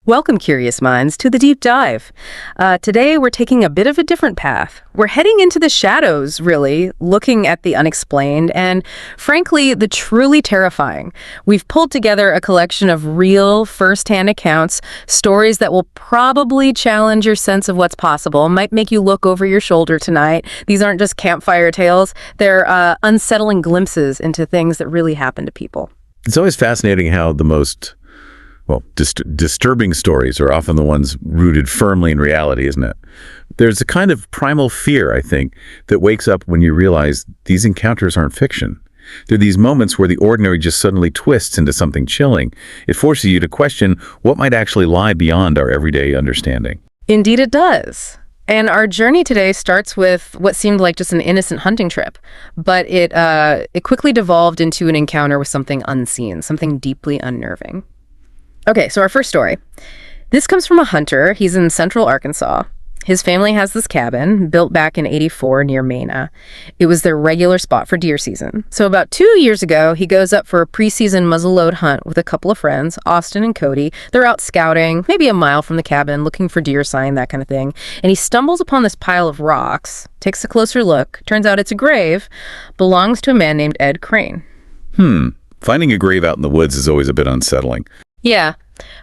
Welcome, curious minds, to the deep dive. Today, we're taking a bit of a different path. We're heading into the shadows, really, looking at the unexplained and, frankly, the truly terrifying. We've pulled together a collection of real, first-hand accounts, stories that will probably challenge your sense of what's possible, might make you look over your shoulder tonight. These aren't just campfire tales. They're unsettling glimpses into things that really happen to people. It's always fascinating how the most disturbing stories are often the ones rooted firmly in reality, isn't it? There's a kind of primal fear, I think, that wakes up when you realize these encounters aren't fiction. They're these moments where the ordinary just suddenly twists into something chilling. It forces you to question what might actually lie beyond our everyday understanding. Indeed it does. And our journey today starts with what seemed like just an innocent hunting trip, but it quickly devolved into an encounter with something unseen, something deeply unnerving. Okay, so our first story. This comes from a hunter. He's in central Arkansas. His family has this cabin built back in '84 near Mena. It was their regular spot for deer season. So about 2 years ago, he goes up for a preseason muzzleload hunt with a couple of friends, Austin and Cody. They're out scouting, maybe a mile from the cabin, looking for deer sign, that kind of thing. And he stumbles upon this pile of rocks, takes a closer look. Turns out it's a grave, belongs to a man named Ed Crane. Finding a grave out in the woods is always a bit unsettling. Yeah,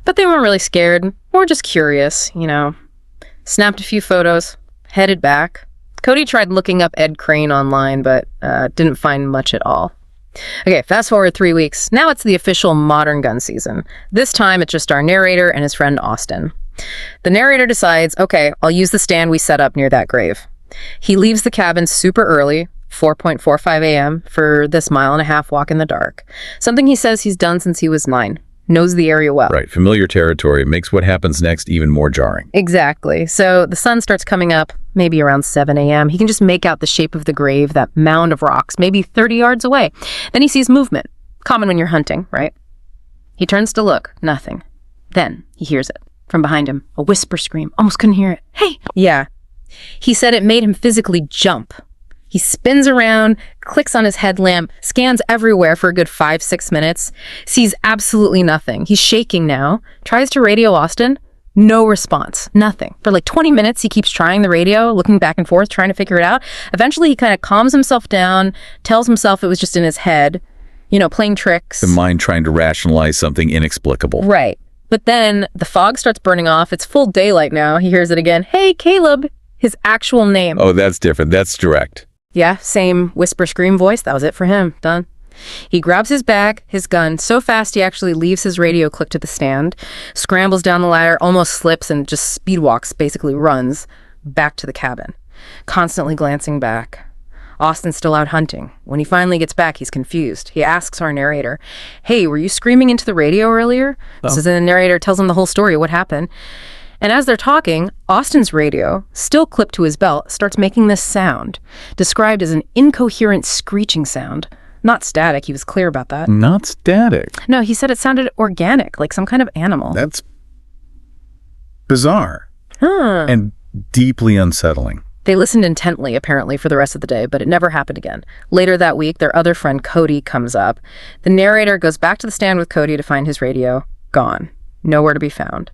but they weren't really scared, or just curious, Snapped a few photos, headed back. Cody tried looking up Ed Crane online, but didn't find much at all. Okay, fast forward 3 weeks. Now it's the official modern gun season. This time it's just our narrator and his friend Austin. The narrator decides, okay, I'll use the stand we set up near that grave. He leaves the cabin super early, 4:45 a.m., for this 1.5 mile walk in the dark. Something he says he's done since he was 9. Knows the area well. Right, familiar territory makes what happens next even more jarring. Exactly. So the sun starts coming up, maybe around 7 a.m. He can just make out the shape of the grave, that mound of rocks, maybe 30 yards away. Then he sees movement. Common when you're hunting, right? He turns to look. Nothing. Then he hears it. From behind him, a whisper scream. Almost couldn't hear it. Hey! Yeah. He said it made him physically jump. He spins around, clicks on his headlamp, scans everywhere for a good 5-6 minutes, sees absolutely nothing. He's shaking now, tries to radio Austin, no response, nothing. For like 20 minutes, he keeps trying the radio, looking back and forth, trying to figure it out. Eventually, he kind of calms himself down, tells himself it was just in his head, playing tricks. The mind trying to rationalize something inexplicable. Right. But then the fog starts burning off. It's full daylight now. He hears it again. Hey, Caleb, his actual name. Oh, that's different. That's direct. Yeah, same whisper scream voice. That was it for him. Done. He grabs his bag, his gun, so fast he actually leaves his radio clicked to the stand, scrambles down the ladder, almost slips, and just speed walks, basically runs, back to the cabin, constantly glancing back. Austin's still out hunting. When he finally gets back, he's confused. He asks our narrator, hey, were you screaming into the radio earlier? Oh. So the narrator tells him the whole story, what happened. And as they're talking, Austin's radio, still clipped to his belt, starts making this sound, described as an incoherent screeching sound. Not static, he was clear about that. Not static. No, he said it sounded organic, like some kind of animal. That's bizarre. And deeply unsettling. They listened intently, apparently, for the rest of the day, but it never happened again. Later that week, their other friend, Cody, comes up. The narrator goes back to the stand with Cody to find his radio. Gone. Nowhere to be found.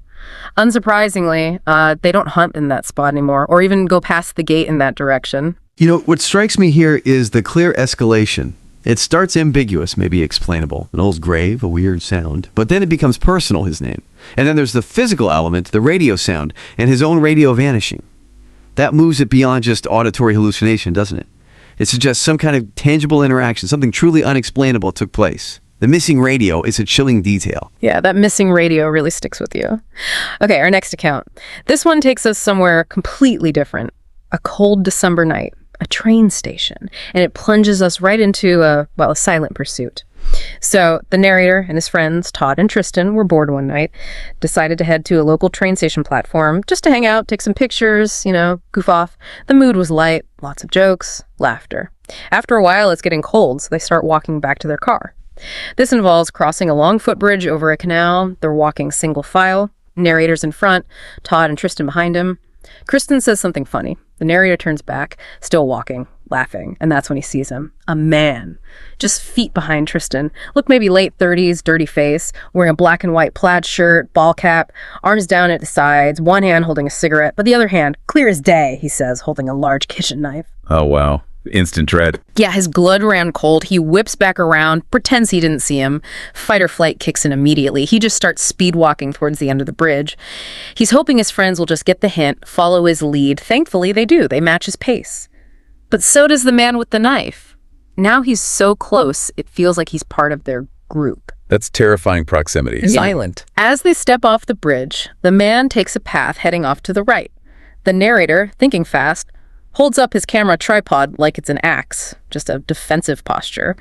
Unsurprisingly, they don't hunt in that spot anymore, or even go past the gate in that direction. What strikes me here is the clear escalation. It starts ambiguous, maybe explainable. An old grave, a weird sound. But then it becomes personal, his name. And then there's the physical element, the radio sound, and his own radio vanishing. That moves it beyond just auditory hallucination, doesn't it? It suggests some kind of tangible interaction, something truly unexplainable took place. The missing radio is a chilling detail. Yeah, that missing radio really sticks with you. Okay, our next account. This one takes us somewhere completely different. A cold December night, a train station, and it plunges us right into a silent pursuit. So the narrator and his friends, Todd and Tristan, were bored one night, decided to head to a local train station platform just to hang out, take some pictures, goof off. The mood was light, lots of jokes, laughter. After a while, it's getting cold, so they start walking back to their car. This involves crossing a long footbridge over a canal. They're walking single file, narrator's in front, Todd and Tristan behind him. Kristen says something funny. The narrator turns back, still walking, laughing, and that's when he sees him. A man, just feet behind Tristan. Look, maybe late 30s, dirty face, wearing a black and white plaid shirt, ball cap, arms down at the sides, one hand holding a cigarette, but the other hand, clear as day, he says, holding a large kitchen knife. Oh, wow. Instant dread. Yeah, his blood ran cold. He whips back around, pretends he didn't see him. Fight or flight kicks in immediately. He just starts speed walking towards the end of the bridge. He's hoping his friends will just get the hint, follow his lead. Thankfully, they do. They match his pace. But so does the man with the knife. Now he's so close, it feels like he's part of their group. That's terrifying proximity. Silent. As they step off the bridge, the man takes a path heading off to the right. The narrator, thinking fast, holds up his camera tripod like it's an axe, just a defensive posture.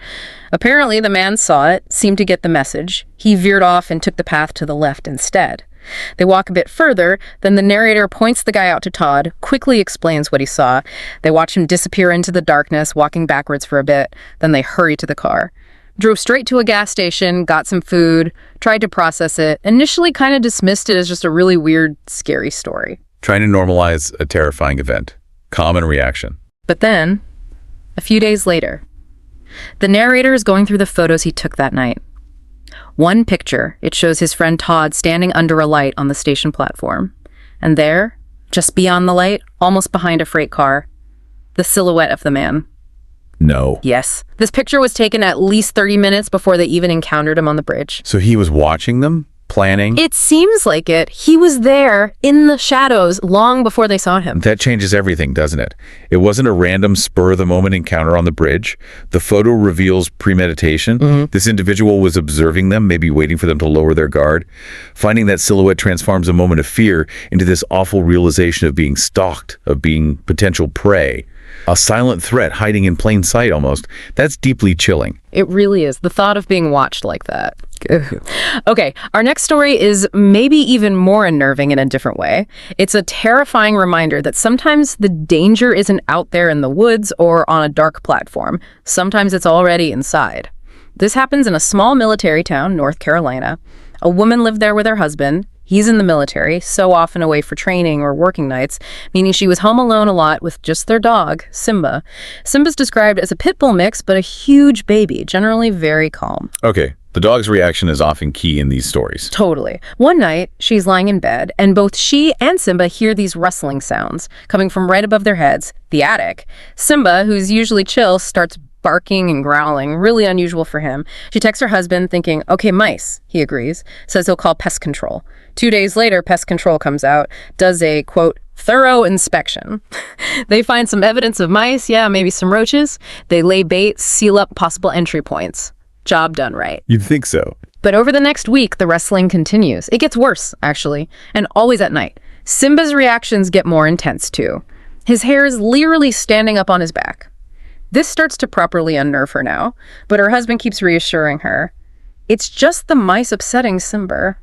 Apparently, the man saw it, seemed to get the message. He veered off and took the path to the left instead. They walk a bit further, then the narrator points the guy out to Todd, quickly explains what he saw. They watch him disappear into the darkness, walking backwards for a bit, then they hurry to the car. Drove straight to a gas station, got some food, tried to process it, initially kind of dismissed it as just a really weird, scary story. Trying to normalize a terrifying event. Common reaction. But then, a few days later, the narrator is going through the photos he took that night. One picture, it shows his friend Todd standing under a light on the station platform. And there, just beyond the light, almost behind a freight car, the silhouette of the man. No. Yes. This picture was taken at least 30 minutes before they even encountered him on the bridge. So he was watching them? Planning? It seems like it. He was there in the shadows long before they saw him. That changes everything, doesn't it? It wasn't a random spur-of-the-moment encounter on the bridge. The photo reveals premeditation. This individual was observing them, maybe waiting for them to lower their guard. Finding that silhouette transforms a moment of fear into this awful realization of being stalked, of being potential prey. A silent threat hiding in plain sight almost. That's deeply chilling. It really is. The thought of being watched like that. Okay, our next story is maybe even more unnerving in a different way. It's a terrifying reminder that sometimes the danger isn't out there in the woods or on a dark platform. Sometimes it's already inside. This happens in a small military town, North Carolina. A woman lived there with her husband. He's in the military, so often away for training or working nights, meaning she was home alone a lot with just their dog, Simba. Simba's described as a pit bull mix, but a huge baby, generally very calm. Okay, the dog's reaction is often key in these stories. Totally. One night, she's lying in bed, and both she and Simba hear these rustling sounds coming from right above their heads, the attic. Simba, who's usually chill, starts barking and growling, really unusual for him. She texts her husband thinking, okay, mice, he agrees, says he'll call pest control. 2 days later, pest control comes out, does a, quote, thorough inspection. They find some evidence of mice, yeah, maybe some roaches. They lay bait, seal up possible entry points. Job done right. You'd think so. But over the next week, the wrestling continues. It gets worse, actually, and always at night. Simba's reactions get more intense, too. His hair is literally standing up on his back. This starts to properly unnerve her now, but her husband keeps reassuring her. It's just the mice upsetting Simba.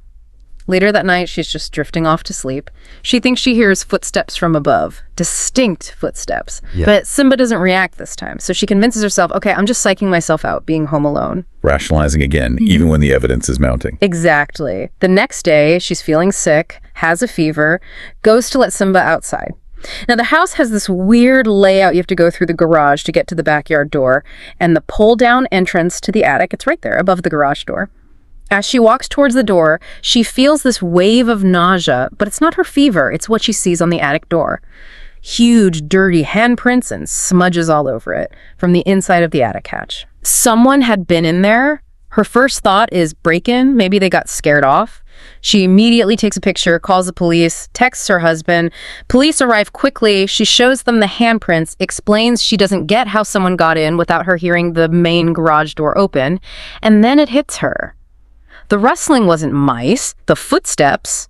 Later that night, she's just drifting off to sleep. She thinks she hears footsteps from above, distinct footsteps. Yeah. But Simba doesn't react this time, so she convinces herself, okay, I'm just psyching myself out being home alone. Rationalizing again, even when the evidence is mounting. Exactly. The next day, she's feeling sick, has a fever, goes to let Simba outside. Now, the house has this weird layout. You have to go through the garage to get to the backyard door, and the pull-down entrance to the attic, it's right there above the garage door. As she walks towards the door, she feels this wave of nausea, but it's not her fever, it's what she sees on the attic door. Huge, dirty handprints and smudges all over it from the inside of the attic hatch. Someone had been in there. Her first thought is break-in, maybe they got scared off. She immediately takes a picture, calls the police, texts her husband. Police arrive quickly. She shows them the handprints, explains she doesn't get how someone got in without her hearing the main garage door open, and then it hits her. The rustling wasn't mice, the footsteps.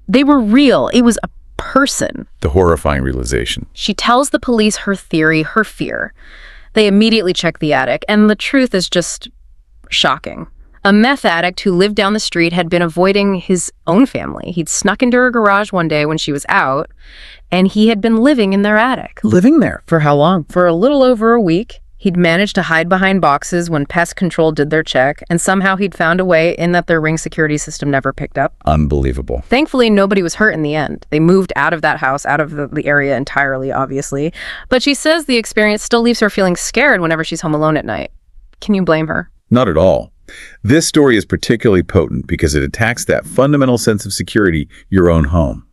They were real. It was a person. The horrifying realization. She tells the police her theory, her fear. They immediately check the attic, and the truth is just shocking. A meth addict who lived down the street had been avoiding his own family. He'd snuck into her garage one day when she was out, and he had been living in their attic. Living there? For how long? For a little over a week. He'd managed to hide behind boxes when pest control did their check, and somehow he'd found a way in that their ring security system never picked up. Unbelievable. Thankfully, nobody was hurt in the end. They moved out of that house, out of the area entirely, obviously. But she says the experience still leaves her feeling scared whenever she's home alone at night. Can you blame her? Not at all. This story is particularly potent because it attacks that fundamental sense of security, your own home.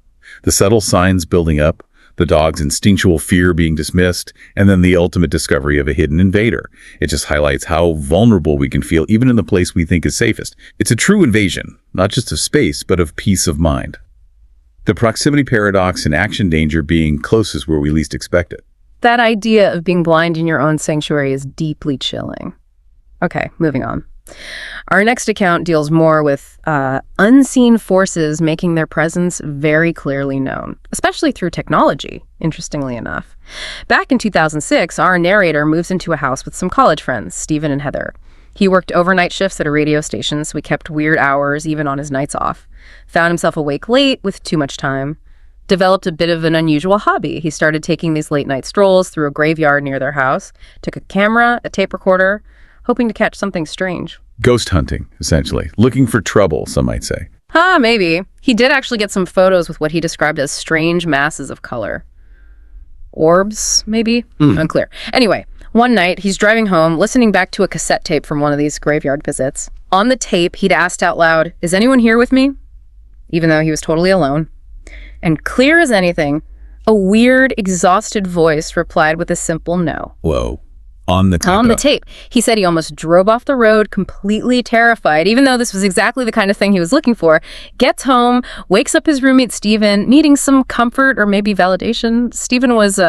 The subtle signs building up, the dog's instinctual fear being dismissed, and then the ultimate discovery of a hidden invader. It just highlights how vulnerable we can feel even in the place we think is safest. It's a true invasion, not just of space, but of peace of mind. The proximity paradox and action danger being closest where we least expect it. That idea of being blind in your own sanctuary is deeply chilling. Okay, moving on. Our next account deals more with unseen forces making their presence very clearly known, especially through technology, interestingly enough. Back in 2006, our narrator moves into a house with some college friends, Stephen and Heather. He worked overnight shifts at a radio station, so he kept weird hours even on his nights off. Found himself awake late with too much time. Developed a bit of an unusual hobby. He started taking these late-night strolls through a graveyard near their house, took a camera, a tape recorder, hoping to catch something strange. Ghost hunting, essentially. Looking for trouble, some might say. Maybe. He did actually get some photos with what he described as strange masses of color. Orbs, maybe? Unclear. Anyway, one night, he's driving home, listening back to a cassette tape from one of these graveyard visits. On the tape, he'd asked out loud, "Is anyone here with me?" Even though he was totally alone. And clear as anything, a weird, exhausted voice replied with a simple no. Whoa. On the tape. He said he almost drove off the road completely terrified, even though this was exactly the kind of thing he was looking for. Gets home, wakes up his roommate Stephen, needing some comfort or maybe validation. Stephen was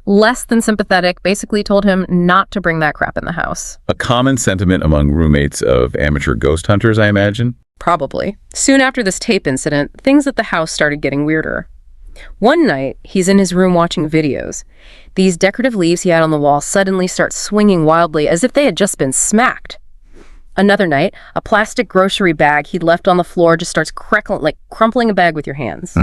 less than sympathetic, basically told him not to bring that crap in the house. A common sentiment among roommates of amateur ghost hunters, I imagine? Probably. Soon after this tape incident, things at the house started getting weirder. One night, he's in his room watching videos. These decorative leaves he had on the wall suddenly start swinging wildly as if they had just been smacked. Another night, a plastic grocery bag he'd left on the floor just starts crackling, like crumpling a bag with your hands.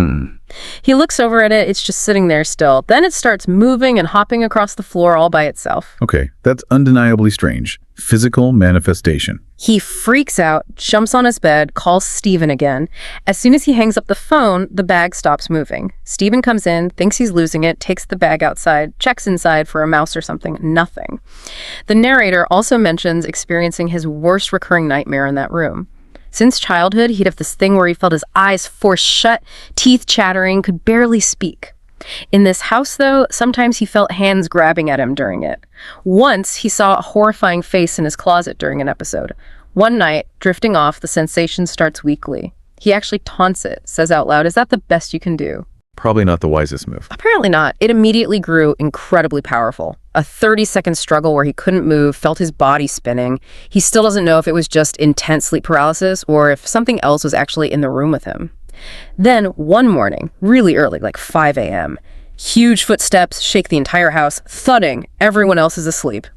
He looks over at it, it's just sitting there still. Then it starts moving and hopping across the floor all by itself. Okay, that's undeniably strange. Physical manifestation. He freaks out, jumps on his bed, calls Stephen again. As soon as he hangs up the phone, the bag stops moving. Stephen comes in, thinks he's losing it, takes the bag outside, checks inside for a mouse or something. Nothing. The narrator also mentions experiencing his worst recurring nightmare in that room. Since childhood, he'd have this thing where he felt his eyes forced shut, teeth chattering, could barely speak. In this house, though, sometimes he felt hands grabbing at him during it. Once, he saw a horrifying face in his closet during an episode. One night, drifting off, the sensation starts weakly. He actually taunts it, says out loud, "Is that the best you can do?" Probably not the wisest move. Apparently not. It immediately grew incredibly powerful. A 30-second struggle where he couldn't move, felt his body spinning. He still doesn't know if it was just intense sleep paralysis or if something else was actually in the room with him. Then, one morning, really early, like 5 a.m., huge footsteps shake the entire house, thudding. Everyone else is asleep.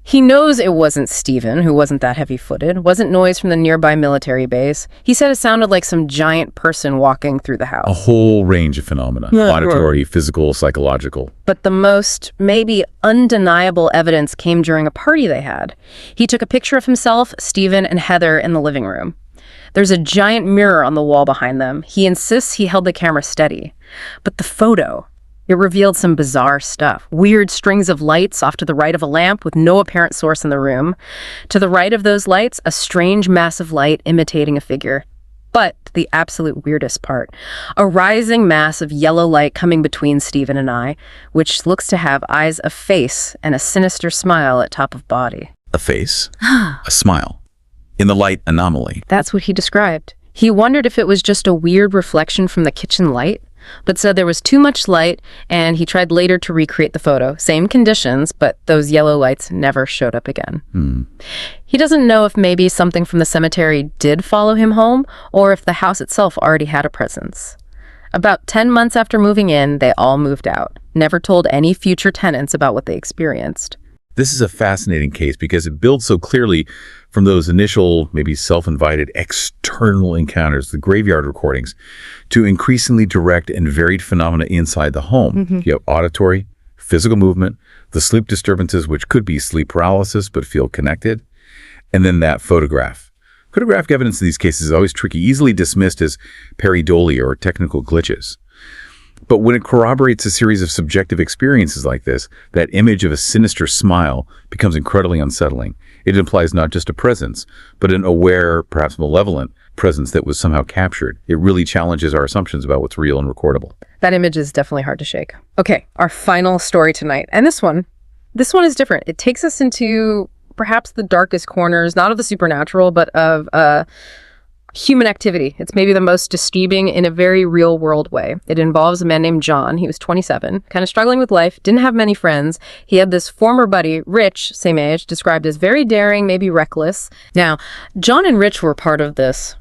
He knows it wasn't Stephen, who wasn't that heavy-footed, wasn't noise from the nearby military base. He said it sounded like some giant person walking through the house. A whole range of phenomena. Auditory, physical, psychological. But the most, maybe undeniable evidence came during a party they had. He took a picture of himself, Stephen, and Heather in the living room. There's a giant mirror on the wall behind them. He insists he held the camera steady. But the photo, it revealed some bizarre stuff. Weird strings of lights off to the right of a lamp with no apparent source in the room. To the right of those lights, a strange mass of light imitating a figure. But the absolute weirdest part, a rising mass of yellow light coming between Stephen and I, which looks to have eyes of face and a sinister smile at top of body. A face. A smile. In the light anomaly. That's what he described. He wondered if it was just a weird reflection from the kitchen light, but said there was too much light, and he tried later to recreate the photo. Same conditions, but those yellow lights never showed up again. He doesn't know if maybe something from the cemetery did follow him home, or if the house itself already had a presence. About 10 months after moving in, they all moved out, never told any future tenants about what they experienced. This is a fascinating case because it builds so clearly from those initial, maybe self-invited external encounters, the graveyard recordings, to increasingly direct and varied phenomena inside the home. You have auditory, physical movement, the sleep disturbances, which could be sleep paralysis but feel connected, and then that photograph. Photographic evidence in these cases is always tricky, easily dismissed as pareidolia or technical glitches. But when it corroborates a series of subjective experiences like this, that image of a sinister smile becomes incredibly unsettling. It implies not just a presence, but an aware, perhaps malevolent presence that was somehow captured. It really challenges our assumptions about what's real and recordable. That image is definitely hard to shake. Okay, our final story tonight. And this one is different. It takes us into perhaps the darkest corners, not of the supernatural, but of human activity. It's maybe the most disturbing in a very real world way. It involves a man named John. He was 27, kind of struggling with life, didn't have many friends. He had this former buddy, Rich, same age, described as very daring, maybe reckless. Now, John and Rich were part of this,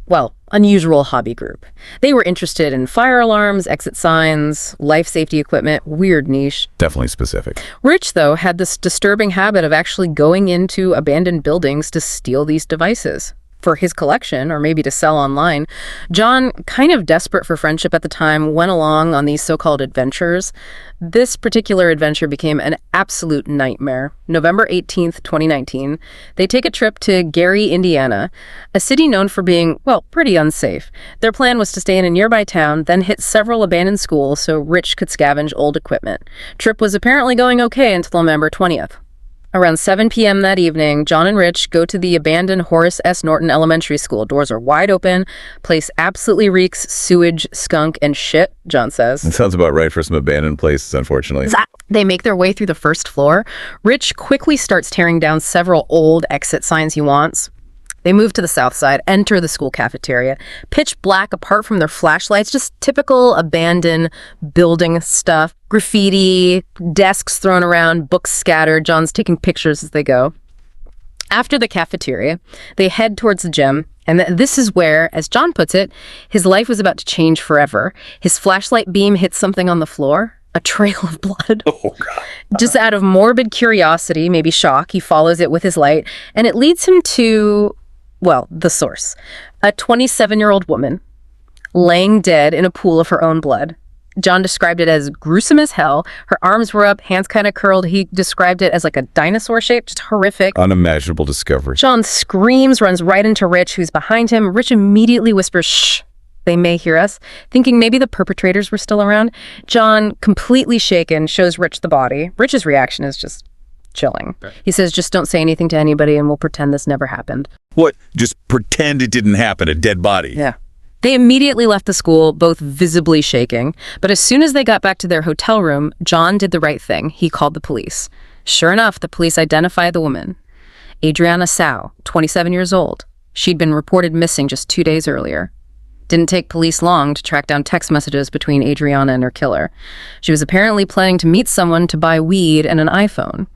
well, unusual hobby group. They were interested in fire alarms, exit signs, life safety equipment, weird niche. Definitely specific. Rich, though, had this disturbing habit of actually going into abandoned buildings to steal these devices for his collection or maybe to sell online. John, kind of desperate for friendship at the time, went along on these so-called adventures. This particular adventure became an absolute nightmare. November 18th, 2019, they take a trip to Gary, Indiana, a city known for being, well, pretty unsafe. Their plan was to stay in a nearby town, then hit several abandoned schools so Rich could scavenge old equipment. Trip was apparently going okay until November 20th. Around 7 p.m. that evening, John and Rich go to the abandoned Horace S. Norton Elementary School. Doors are wide open. Place absolutely reeks sewage, skunk, and shit, John says. It sounds about right for some abandoned places, unfortunately. They make their way through the first floor. Rich quickly starts tearing down several old exit signs he wants. They move to the south side, enter the school cafeteria. Pitch black apart from their flashlights, just typical abandoned building stuff. Graffiti, desks thrown around, books scattered. John's taking pictures as they go. After the cafeteria, they head towards the gym. And this is where, as John puts it, his life was about to change forever. His flashlight beam hits something on the floor. A trail of blood. Oh, God. Just out of morbid curiosity, maybe shock, he follows it with his light. And it leads him to, well, the source. A 27-year-old woman laying dead in a pool of her own blood. John described it as gruesome as hell. Her arms were up, hands kind of curled. He described it as like a dinosaur shape, just horrific. Unimaginable discovery. John screams, runs right into Rich, who's behind him. Rich immediately whispers, "Shh, they may hear us," thinking maybe the perpetrators were still around. John, completely shaken, shows Rich the body. Rich's reaction is just chilling. Right. He says, "Just don't say anything to anybody and we'll pretend this never happened." What? Just pretend it didn't happen, a dead body? Yeah. They immediately left the school, both visibly shaking. But as soon as they got back to their hotel room, John did the right thing. He called the police. Sure enough, the police identified the woman. Adriana Sau, 27 years old. She'd been reported missing just 2 days earlier. Didn't take police long to track down text messages between Adriana and her killer. She was apparently planning to meet someone to buy weed and an iPhone.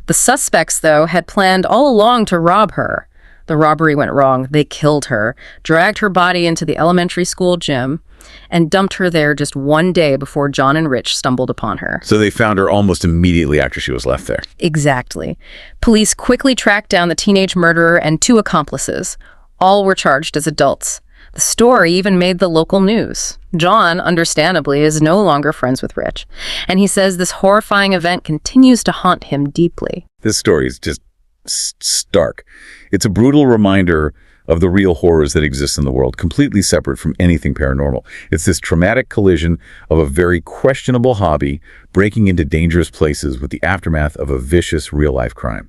The suspects, though, had planned all along to rob her. The robbery went wrong. They killed her, dragged her body into the elementary school gym, and dumped her there just 1 day before John and Rich stumbled upon her. So they found her almost immediately after she was left there. Exactly. Police quickly tracked down the teenage murderer and 2 accomplices. All were charged as adults. The story even made the local news. John, understandably, is no longer friends with Rich, and he says this horrifying event continues to haunt him deeply. This story is just stark. It's a brutal reminder of the real horrors that exist in the world, completely separate from anything paranormal. It's this traumatic collision of a very questionable hobby breaking into dangerous places with the aftermath of a vicious real-life crime.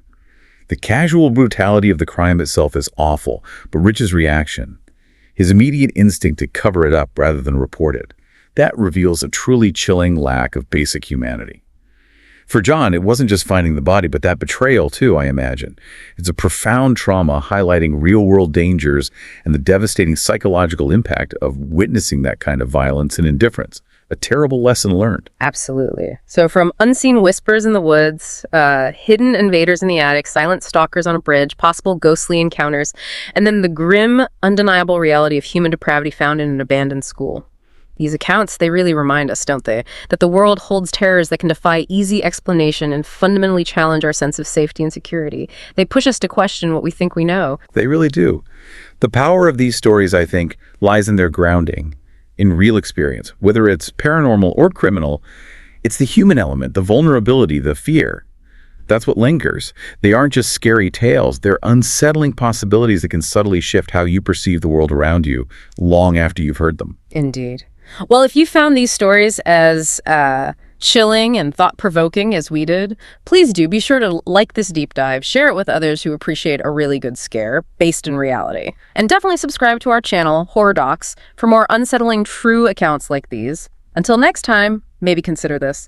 The casual brutality of the crime itself is awful, but Rich's reaction, his immediate instinct to cover it up rather than report it, that reveals a truly chilling lack of basic humanity. For John, it wasn't just finding the body, but that betrayal too, I imagine. It's a profound trauma highlighting real-world dangers and the devastating psychological impact of witnessing that kind of violence and indifference. A terrible lesson learned. Absolutely. So from unseen whispers in the woods, hidden invaders in the attic, silent stalkers on a bridge, possible ghostly encounters, and then the grim, undeniable reality of human depravity found in an abandoned school. These accounts, they really remind us, don't they, that the world holds terrors that can defy easy explanation and fundamentally challenge our sense of safety and security. They push us to question what we think we know. They really do. The power of these stories, I think, lies in their grounding in real experience, whether it's paranormal or criminal. It's the human element, the vulnerability, the fear. That's what lingers. They aren't just scary tales. They're unsettling possibilities that can subtly shift how you perceive the world around you long after you've heard them. Indeed. Well, if you found these stories as chilling and thought-provoking as we did, please do be sure to like this deep dive, share it with others who appreciate a really good scare based in reality. And definitely subscribe to our channel, Horror Docs, for more unsettling true accounts like these. Until next time, maybe consider this.